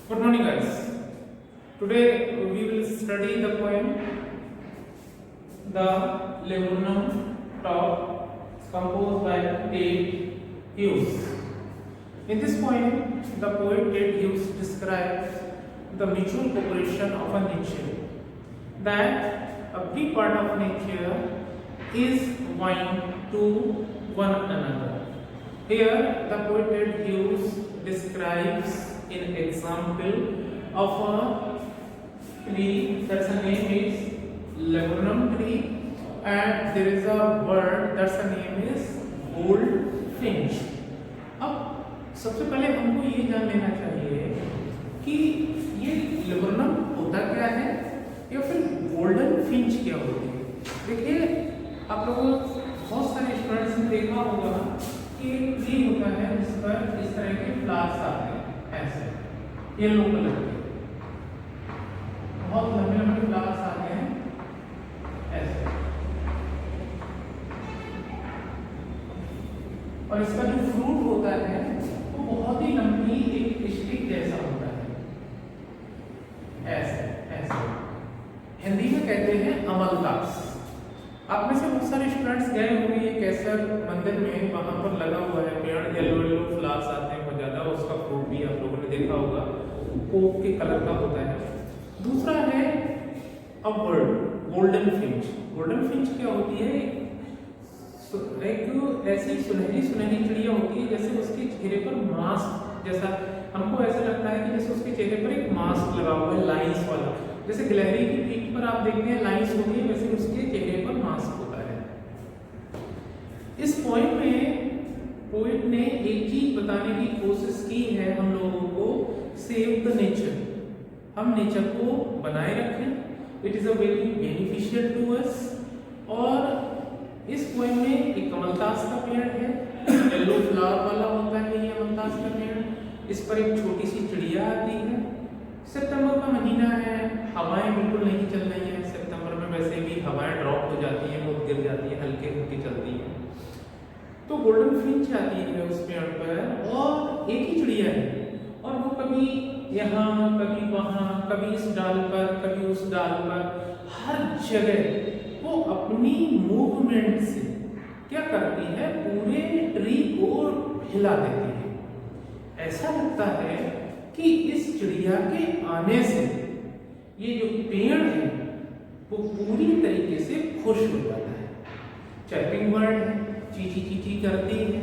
Good morning, guys. Today we will study the poem "The Laburnum Top," composed by Ted Hughes. In this poem, the poet Ted Hughes describes the mutual cooperation of a nature, that every part of nature is one to one another. Here, the poet Ted Hughes describes an example of a tree that's name is laburnum tree, and there is a bird that's name is goldfinch. अब सबसे पहले हमको ये जान लेना चाहिए कि ये लेबरनम होता क्या है या फिर गोल्डन फिंच क्या होती है। देखिए, आप लोगों बहुत सारे स्टूडेंट्स ने देखा होगा कि एक ट्री होता है जिस पर इस तरह के फ्लावर्स आते हैं, ऐसे येलो कलर के बहुत लंबे लंबे फ्लावर्स आते हैं ऐसे, और इसका जो फ्रूट होता है वो बहुत ही लंबी एक स्टिक जैसा होता है, ऐसे ऐसे। हिंदी में कहते हैं अमलतास। आप में से बहुत सारे स्टूडेंट्स गए होंगे ये कैसर मंदिर में, वहां पर लगा हुआ है पेड़, येलो येलो फ्लावर्स आते हैं बहुत ज्यादा, उसका फ्रूट भी आप लोगों ने देखा होगा, कोक के कलर का होता है। दूसरा है a bird, golden Finch. Golden Finch क्या होती है? एक ऐसी सुनहरी सुनहरी चिड़िया होती है जैसे उसके चेहरे पर मास्क जैसा, हमको ऐसा लगता है कि जैसे उसके चेहरे पर एक मास्क लगा हुआ है लाइंस वाला, जैसे गिलहरी की पीठ पर आप देखते हैं लाइंस होती है, वैसे उसके चेहरे पर मास्क होता है। इस पोएम में पोएट ने एक चीज बताने की कोशिश की है हम लोगों को, सेव द नेचर, हम नेचर को बनाए रखें, it is a very beneficial to us. और इस पोएम में एक कमलतास का पेड़ है, येलो फ्लावर वाला होता है ये कमलतास का पेड़, इस पर एक छोटी सी चिड़िया आती है। सितंबर का महीना है, हवाएं बिल्कुल नहीं चल रही हैं, सितंबर में वैसे भी हवाएं ड्रॉप हो जाती हैं, बहुत गिर जाती हैं, हल्के हल्के चलती हैं। तो गोल्डन फिंच आती है उस पेड़ पर, और एक ही चिड़िया है, और वो कभी यहाँ कभी वहाँ, कभी इस डाल पर कभी उस डाल पर, हर जगह वो अपनी मूवमेंट से क्या करती है, पूरे ट्री को हिला देती है। ऐसा लगता है कि इस चिड़िया के आने से ये जो पेड़ है वो पूरी तरीके से खुश हो जाता है। चैपिंग बर्ड है, चीची चीची करती है।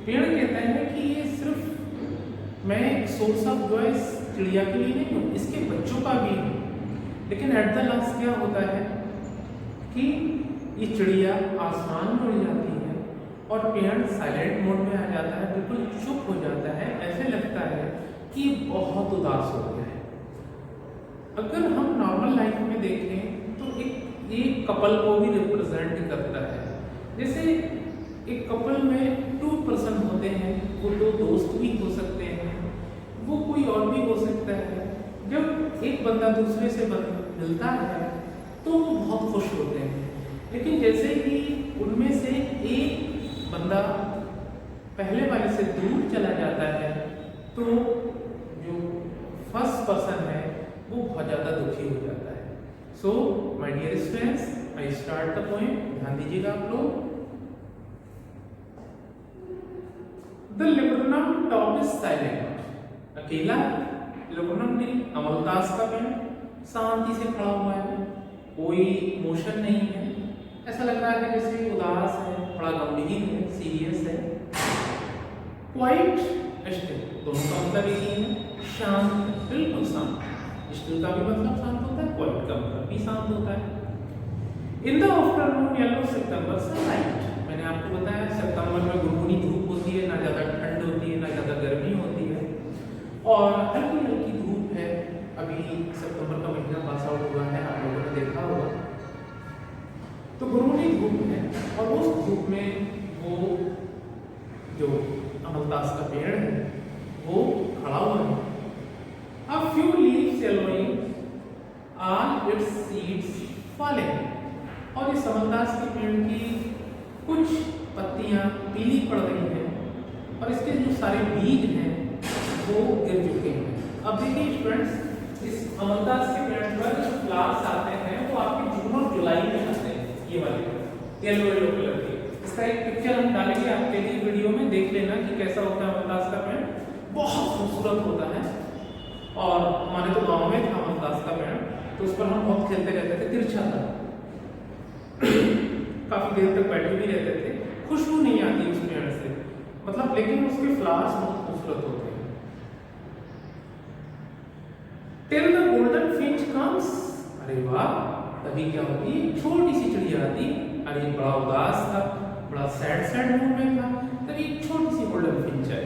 पेड़ कहता है कि ये सिर्फ मैं सोर्स ऑफ जॉय चिड़िया के लिए नहीं हूँ, इसके बच्चों का भी हूँ। लेकिन एट द लास्ट क्या होता है कि ये चिड़िया आसमान में उड़ जाती है और पेड़ साइलेंट मोड में आ जाता है, बिल्कुल चुप हो जाता है, ऐसे लगता है कि बहुत उदास हो गया है। अगर हम नॉर्मल लाइफ में देखें तो एक कपल को भी रिप्रेजेंट करता है। जैसे एक कपल में 2 पर्सन होते हैं, वो 2 दोस्त भी हो सकते हैं, वो कोई और भी हो सकता है। जब एक बंदा दूसरे से मिलता है तो वो बहुत खुश होते हैं, लेकिन जैसे ही उनमें से एक बंदा पहले वाले से दूर चला जाता है तो जो फर्स्ट पर्सन है वो बहुत ज़्यादा दुखी हो जाता है। So my dear students, I start the poem, ध्यान दीजिएगा आप लोग। The laburnum top is silent, अकेला लेबरनम ट्री, अमलतास का पेड़ शांति से खड़ा हुआ है, कोई मोशन नहीं है, ऐसा लग रहा है जैसे उदास है, बड़ा गंभीर है, सीरियस है। क्वाइट स्टिल, दोनों का मतलब एक ही है, शांत, बिल्कुल शांत। स्टिल का भी मतलब शांत होता है, क्वाइट का मतलब भी शांत होता है। In the afternoon yellow September sunlight, मैंने आपको बताया सितंबर में गुनगुनी धूप होती है, ना ज़्यादा ठंड होती है ना ज़्यादा गर्मी होती है, और हल्की हल्की धूप है। अभी सितंबर का महीना पास आउट हुआ है, आप लोगों ने देखा होगा, तो गुनगुनी धूप है, और उस धूप में वो जो अमलतास का पेड़ है वो खड़ा हुआ है। A few leaves yellowing, all its seeds falling, और इस अमलतास के पेड़ की कुछ पत्तियां पीली पड़ रही हैं और इसके जो सारे बीज हैं वो गिर चुके हैं। अब देखिए स्टूडेंट्स, इस अमलतास के पेड़ पर जो फ्लावर्स आते हैं वो आपके जून और जुलाई में आते हैं। ये वाले येलो येलो कलर के, इसका एक पिक्चर हम डालेंगे आपके लिए वीडियो में, देख लेना कि कैसा होता है अमलतास का पेड़। बहुत खूबसूरत होता है। और हमारे तो गांव में था अमलतास का पेड़, तो उस पर हम बहुत खेलते रहते थे, तिरछा था। काफी देर तक बैठे भी रहते थे। खुशबू नहीं आती उस पेड़ से, मतलब, लेकिन उसके फ्लावर्स बहुत खूबसूरत होते हैं। Till the golden Finch comes, अरे वाह, तभी क्या होती, छोटी सी चिड़िया आती। अरे बड़ा उदास था, बड़ा सैड सैड मूड में था, तभी एक छोटी सी गोल्डन फिंच है।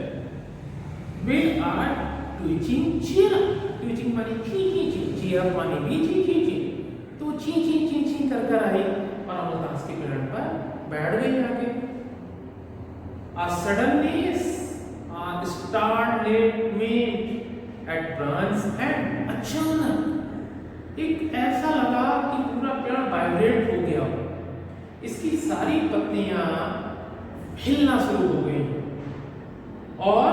वे आर ट्विचिंग चीयर, ट्विचिंग माने ची ची ची, चीयर माने भी ची ची ची, तो ची ची ची ची कर कर आई और अमलतास के पेड़ पर बैठ गई आके। A suddenness started made at branch and अचानक एक ऐसा लगा कि पूरा पेड़ वाइब्रेट हो गया, इसकी सारी पत्तियां हिलना शुरू हो गई। और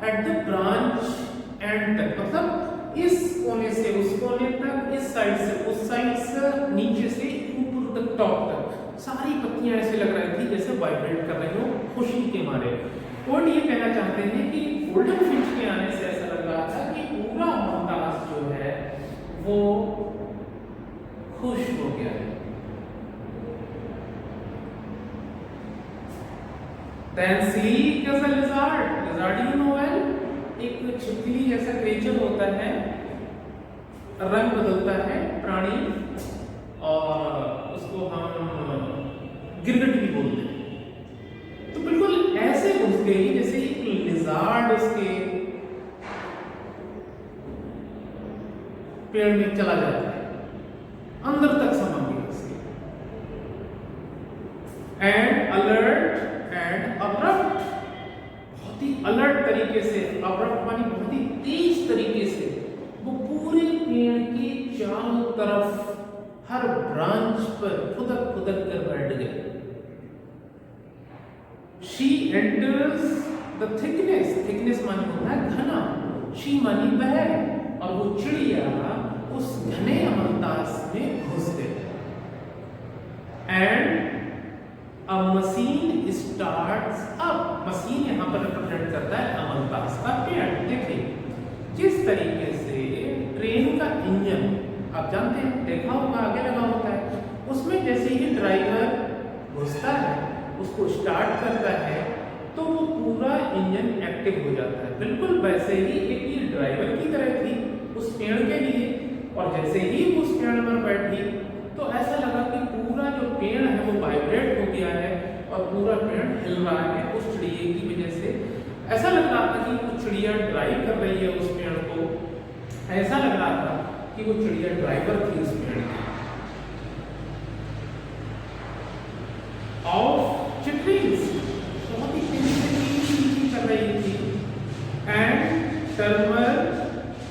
एट द ब्रांच एंड तक, मतलब इस कोने से उस कोने तक, इस साइड से उस साइड से, नीचे से ऊपर तक, टॉप तक, सारी पत्तियां ऐसे लग रही थी जैसे वाइब्रेट कर रही हो खुशी के मारे। और ये कहना चाहते हैं कि गोल्डन फिंच के आने से ऐसा लग रहा था कि पूरा अमलतास जो है वो खुश हो गया है। Then sleek as a lizard, lizard you know well, एक छिपकली जैसा क्रिएचर होता है, रंग बदलता है प्राणी, और उसको हम गिरगिट भी बोलते हैं। तो बिल्कुल ऐसे घुस गई जैसे एक लिजार्ड उसके पेड़ में चला जाता है, अंदर तक समा गई उसके। एंड अलर्ट एंड अब्रप्ट, बहुत ही अलर्ट तरीके से, अब्रप्ट मानी बहुत ही तेज तरीके से वो पूरे पेड़ के चारों तरफ हर ब्रांच पर खुदक खुदक कर बैठ गए। She enters the thickness, thickness मानी होता है घना, she मानी वह, और वो चिड़िया उस घने अमलतास में घुस गई। And a machine starts up, machine यहाँ पर रिप्रेजेंट करता है अमलतास का पेड़। देखिए जिस तरीके से ट्रेन का इंजन, आप जानते हैं, देखा होगा, आगे लगा होता है, उसमें जैसे ही ड्राइवर घुसता है, उसको स्टार्ट करता है, तो वो पूरा इंजन एक्टिव हो जाता है। बिल्कुल वैसे ही एक ये ड्राइवर की तरह थी उस पेड़ के लिए। और जैसे ही उस पेड़ पर बैठी तो ऐसा लगा कि पूरा जो पेड़ है वो वाइब्रेट हो गया है और पूरा पेड़ हिल रहा है उस चिड़िया की वजह से। ऐसा लग रहा था कि वो चिड़िया ड्राइव कर रही है उस पेड़ को, ऐसा लग रहा था कि वो चिड़िया ड्राइवर थी उस पेड़ की। ऑफ चिट्रीज, बहुत ही तेजी से कर रही थी। एंड टर्मर,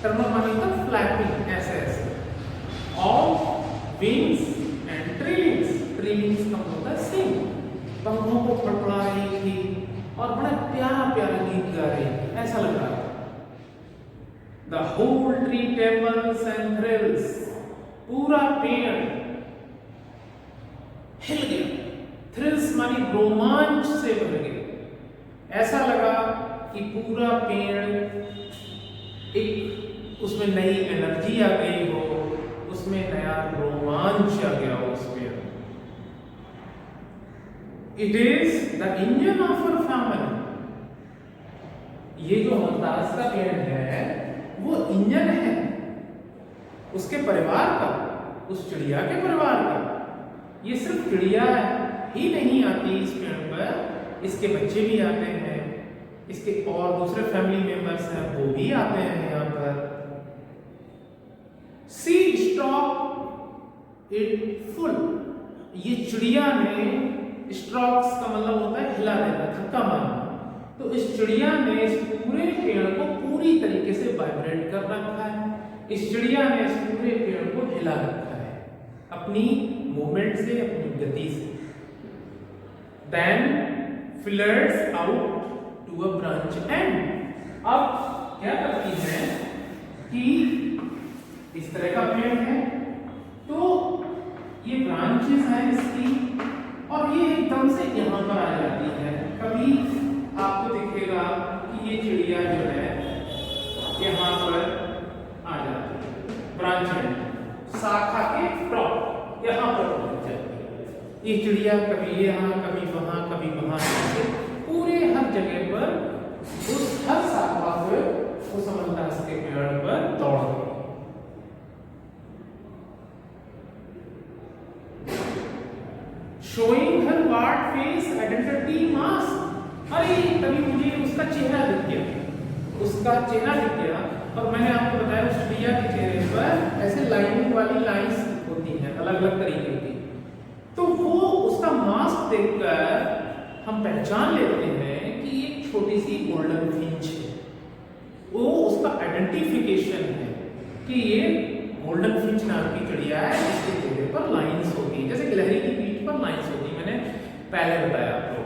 टर्मर माने था फ्लैपिंग, ऐसे ऐसे। Of wings and trillings, trillings का होता है सिंग, पंखों को फड़फड़ा रही थी और बड़ा प्यारा प्यारा गीत गा रही थी, ऐसा लग रहा था। The whole tree trembles and thrills, पूरा पेड़ हिल गया। थ्रिल्स मानी रोमांच से भर गया। ऐसा लगा कि पूरा पेड़ एक, उसमें नई एनर्जी आ गई हो, उसमें नया रोमांच आ गया हो उस पेड़। It is the engine of our family, ये जो अमलतास का पेड़ है वो इंजन है उसके परिवार का, उस चिड़िया के परिवार का। ये सिर्फ चिड़िया ही नहीं आती इस पेड़ पर, इसके बच्चे भी आते हैं, इसके और दूसरे फैमिली मेंबर्स हैं वो भी आते हैं यहाँ पर। सीड स्टॉक इट फुल, ये चिड़िया ने, स्ट्रोक्स का मतलब होता है हिला देना, धक्का मारना, तो इस चिड़िया ने इस पूरे पेड़ को पूरी तरीके से वाइब्रेट कर रखा है। इस चिड़िया ने इस पूरे पेड़ को हिला रखा है अपनी मूवमेंट से, अपनी गति से। Then flirts out to a branch end, अब क्या करती है कि इस तरह का पेड़ है, तो ये ब्रांचेस हैं इसकी, और ये एकदम से यहाँ पर आ जाती है। कभी आपको दिखेगा कि ये चिड़िया जो है यहाँ पर आ जाती है, ब्रांच शाखा के टॉप यहाँ पर पहुंच जाती है। ये चिड़िया कभी यहाँ, कभी वहां, कभी वहां, पूरे हर जगह पर उस हर शाखा पर उस अमलतास के पेड़ पर दौड़ गई। Showing her what face, identity, mask। अरे तभी मुझे उसका चेहरा दिख गया, उसका चेहरा दिख गया। और मैंने आपको बताया उस चिड़िया के चेहरे पर ऐसे लाइनिंग वाली लाइंस होती हैं, अलग अलग तरीके की। तो वो उसका मास्क देखकर हम पहचान लेते हैं कि एक छोटी सी गोल्डन फिंच है। वो उसका आइडेंटिफिकेशन है कि ये गोल्डन फिंच नाम की चिड़िया है, जिसके चेहरे पर लाइंस होती है, जैसे गिलहरी की पीठ पर लाइंस होती है, मैंने पहले बताया आपको।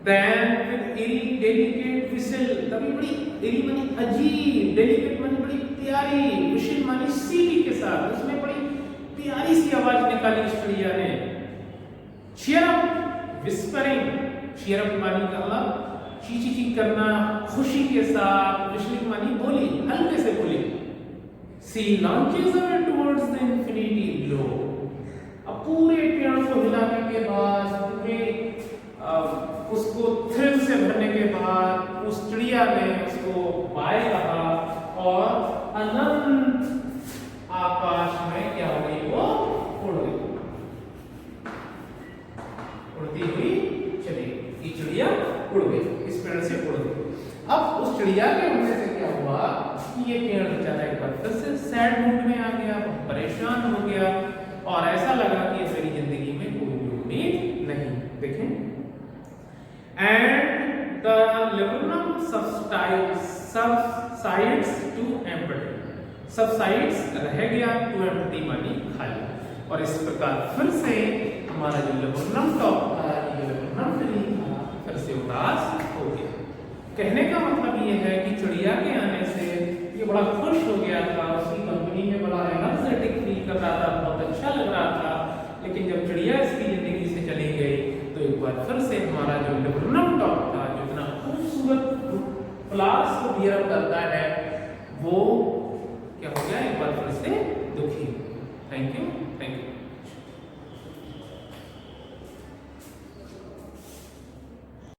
Then with airy delicate whistle, तभी बड़ी airy मानी अजीब, delicate मानी बड़ी प्यारी, whistle मानी सीटी के साथ, उसमें बड़ी प्यारी सी आवाज निकाली इस चिड़िया ने। Cheer up, whispering, cheer up मानी कहा ची करना, खुशी के साथ, whistling मानी बोली, हल्के से बोली। She launches away towards the infinity below। अब पूरे पेड़ को हिलाने के बाद, पूरे उसको थ्रिल से भरने के बाद उस चिड़िया ने उसको बाय कहा और अनंत आकाश में क्या हो गई, वो उड़ गई, उड़ती हुई चली गई। ये चिड़िया उड़ गई, इस पेड़ से उड़ गई। अब उस चिड़िया के उड़ने से क्या हुआ कि ये पेड़ बेचारा एक बार फिर से सैड मूड में आ गया, परेशान हो गया, और ऐसा लगा कि मेरी जिंदगी में कोई भी उम्मीद नहीं। देखें, and the laburnum subsides to empty, subsides रह गया to empty मानी खाली। और इस प्रकार फिर से हमारा जो laburnum टॉप था, ये laburnum ट्री था, फिर से उदास हो गया। कहने का मतलब ये है कि चिड़िया के आने से ये बड़ा खुश हो गया था, उसकी कंपनी में बड़ा एनर्जेटिक फील कर रहा था, बहुत अच्छा लग रहा था। लेकिन जब चिड़िया इसकी जिंदगी से चली गई तो एक बार फिर से हमारा जो laburnum टॉप था, जो इतना खूबसूरत फ्लावर्स को बियर करता है, वो क्या हो गया, एक बार फिर से दुखी। Thank you.